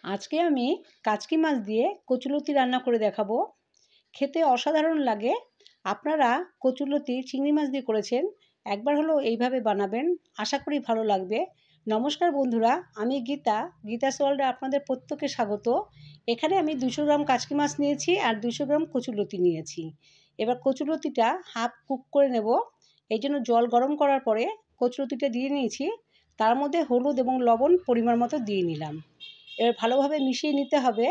আজকে আমি কাচকি মাছ দিয়ে কচুলতি রান্না করে দেখাবো। খেতে অসাধারণ লাগে। আপনারা কচুলতি চিংড়ি মাছ দিয়ে করেছেন, একবার হলেও এইভাবে বানাবেন, আশা করি ভালো লাগবে। নমস্কার বন্ধুরা, আমি গীতাস ওয়ার্ল্ডে আপনাদের প্রত্যেককে স্বাগত। এখানে আমি 200 গ্রাম কাচকি মাছ নিয়েছি আর 200 গ্রাম কচুলতি নিয়েছি। এবার কচুলতিটা হাফ কুক করে নেব। এই জন্য জল গরম করার পরে কচুলতিটা দিয়ে নিয়েছি, তার মধ্যে হলুদ এবং লবণ পরিমাণ মতো দিয়ে নিলাম। এবার ভালোভাবে মিশিয়ে নিতে হবে।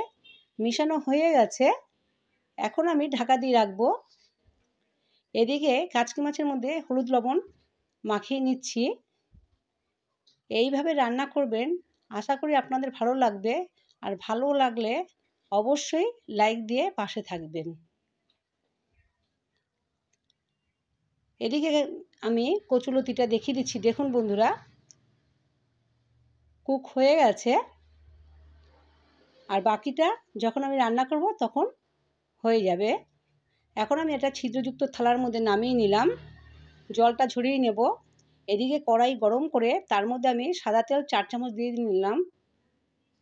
মিশানো হয়ে গেছে, এখন আমি ঢাকা দিয়ে রাখবো। এদিকে কাচকি মাছের মধ্যে হলুদ লবণ মাখিয়ে নিচ্ছি। এইভাবে রান্না করবেন, আশা করি আপনাদের ভালো লাগবে। আর ভালো লাগলে অবশ্যই লাইক দিয়ে পাশে থাকবেন। এদিকে আমি কচুলতিটা দেখিয়ে দিচ্ছি, দেখুন বন্ধুরা, কুক হয়ে গেছে। আর বাকিটা যখন আমি রান্না করব তখন হয়ে যাবে। এখন আমি এটা ছিদ্রযুক্ত থালার মধ্যে নামিয়ে নিলাম, জলটা ঝরিয়ে নেব। এদিকে কড়াই গরম করে তার মধ্যে আমি সাদা তেল 4 চামচ দিয়ে নিলাম।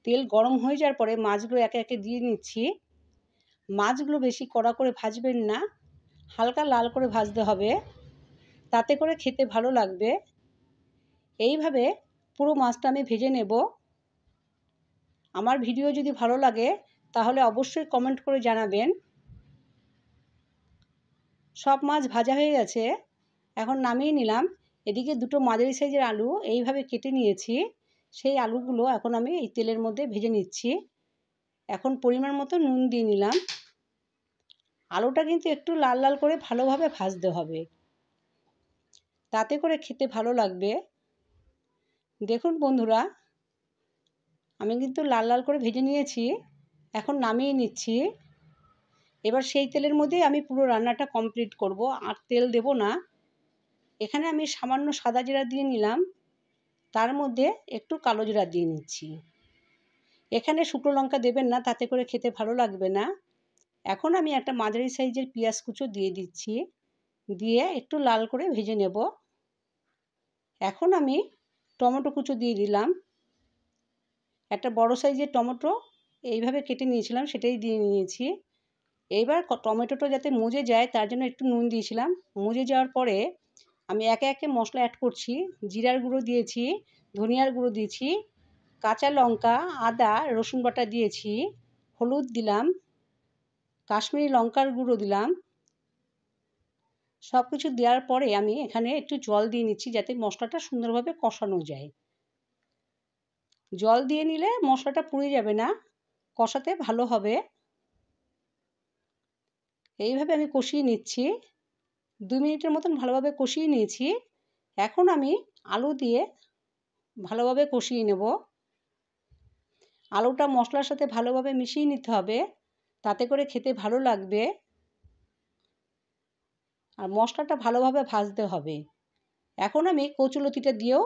তেল গরম হয়ে যাওয়ার পরে মাছগুলো একে একে দিয়ে নিচ্ছি। মাছগুলো বেশি কড়া করে ভাজবেন না, হালকা লাল করে ভাজতে হবে, তাতে করে খেতে ভালো লাগবে। এইভাবে পুরো মাছটা আমি ভেজে নেব। আমার ভিডিও যদি ভালো লাগে তাহলে অবশ্যই কমেন্ট করে জানাবেন। সব মাছ ভাজা হয়ে গেছে, এখন নামিয়ে নিলাম। এদিকে দুটো মাঝারি সাইজের আলু এইভাবে কেটে নিয়েছি, সেই আলুগুলো এখন আমি এই তেলের মধ্যে ভেজে নিচ্ছি। এখন পরিমাণ মতো নুন দিয়ে নিলাম। আলুটা কিন্তু একটু লাল লাল করে ভালোভাবে ভাজতে হবে, তাতে করে খেতে ভালো লাগবে। দেখুন বন্ধুরা, আমি কিন্তু লাল লাল করে ভেজে নিয়েছি, এখন নামিয়ে নিচ্ছি। এবার সেই তেলের মধ্যে আমি পুরো রান্নাটা কমপ্লিট করব, আর তেল দেব না। এখানে আমি সামান্য সাদা জিরা দিয়ে নিলাম, তার মধ্যে একটু কালো জিরা দিয়ে নিচ্ছি। এখানে শুকনো লঙ্কা দেবেন না, তাতে করে খেতে ভালো লাগবে না। এখন আমি একটা মাঝারি সাইজের পেঁয়াজ কুচো দিয়ে দিচ্ছি, দিয়ে একটু লাল করে ভেজে নেব। এখন আমি টমেটো কুচো দিয়ে দিলাম। একটা বড় সাইজের টমেটো এইভাবে কেটে নিয়েছিলাম, সেটাই দিয়ে নিয়েছি। এইবার টমেটোটা যাতে মজে যায় তার জন্য একটু নুন দিয়েছিলাম। মজে যাওয়ার পরে আমি একে একে মশলা অ্যাড করছি। জিরার গুঁড়ো দিয়েছি, ধনিয়ার গুঁড়ো দিয়েছি, কাঁচা লঙ্কা, আদা, রসুন বাটা দিয়েছি, হলুদ দিলাম, কাশ্মীরি লঙ্কার গুঁড়ো দিলাম। সব কিছু দেওয়ার পরে আমি এখানে একটু জল দিয়ে নিচ্ছি, যাতে মশলাটা সুন্দরভাবে কষানো যায়। জল দিয়ে নিলে মশলাটা পুড়ে যাবে না, কষাতে ভালো হবে। এইভাবে আমি কষিয়ে নিচ্ছি। 2 মিনিটের মতন ভালোভাবে কষিয়ে নিয়েছি। এখন আমি আলু দিয়ে ভালোভাবে কষিয়ে নেব। আলুটা মশলার সাথে ভালোভাবে মিশিয়ে নিতে হবে, তাতে করে খেতে ভালো লাগবে। আর মশলাটা ভালোভাবে ভাজতে হবে। এখন আমি কচুলতিটা দিয়েও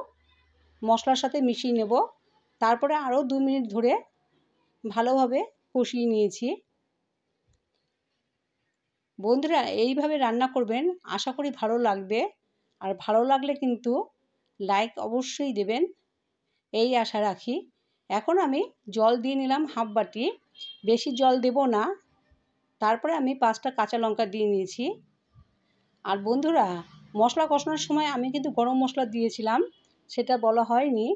মশলার সাথে মিশিয়ে নেব। তারপরে আরও 2 মিনিট ধরে ভালোভাবে কষিয়ে নিয়েছি। বন্ধুরা, এইভাবে রান্না করবেন, আশা করি ভালো লাগবে। আর ভালো লাগলে কিন্তু লাইক অবশ্যই দেবেন, এই আশা রাখি। এখন আমি জল দিয়ে নিলাম হাফ বাটি, বেশি জল দেব না। তারপরে আমি 5টা কাঁচা লঙ্কা দিয়ে নিয়েছি। আর বন্ধুরা, মশলা কষানোর সময় আমি কিন্তু গরম মশলা দিয়েছিলাম, সেটা বলা হয়নি।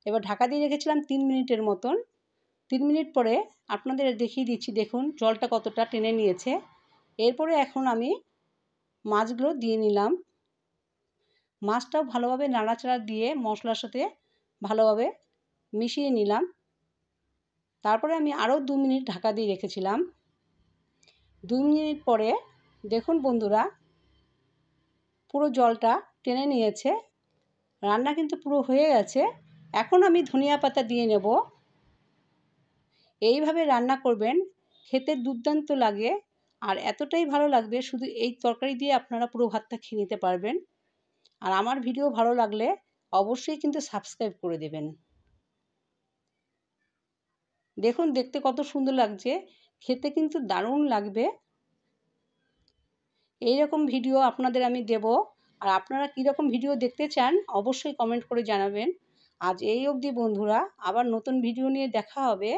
এবার ঢাকা দিয়ে রেখেছিলাম 3 মিনিটের মতন। 3 মিনিট পরে আপনাদের দেখিয়ে দিচ্ছি, দেখুন জলটা কতটা টেনে নিয়েছে। এরপরে এখন আমি মাছগুলো দিয়ে নিলাম। মাছটাও ভালোভাবে নাড়াচাড়া দিয়ে মশলার সাথে ভালোভাবে মিশিয়ে নিলাম। তারপরে আমি আরও 2 মিনিট ঢাকা দিয়ে রেখেছিলাম। 2 মিনিট পরে দেখুন বন্ধুরা, পুরো জলটা টেনে নিয়েছে, রান্না কিন্তু পুরো হয়ে গেছে। এখন আমি ধনিয়া পাতা দিয়ে নেব। এইভাবে রান্না করবেন, খেতে দুর্দান্ত লাগে। আর এতটাই ভালো লাগবে, শুধু এই তরকারি দিয়ে আপনারা পুরো ভাতটা খেয়ে নিতে পারবেন। আর আমার ভিডিও ভালো লাগলে অবশ্যই কিন্তু সাবস্ক্রাইব করে দেবেন। দেখুন দেখতে কত সুন্দর লাগছে, খেতে কিন্তু দারুণ লাগবে। এই রকম ভিডিও আপনাদের আমি দেব। আর আপনারা কীরকম ভিডিও দেখতে চান অবশ্যই কমেন্ট করে জানাবেন। আজ এই অবধি বন্ধুরা, আবার নতুন ভিডিও নিয়ে দেখা হবে।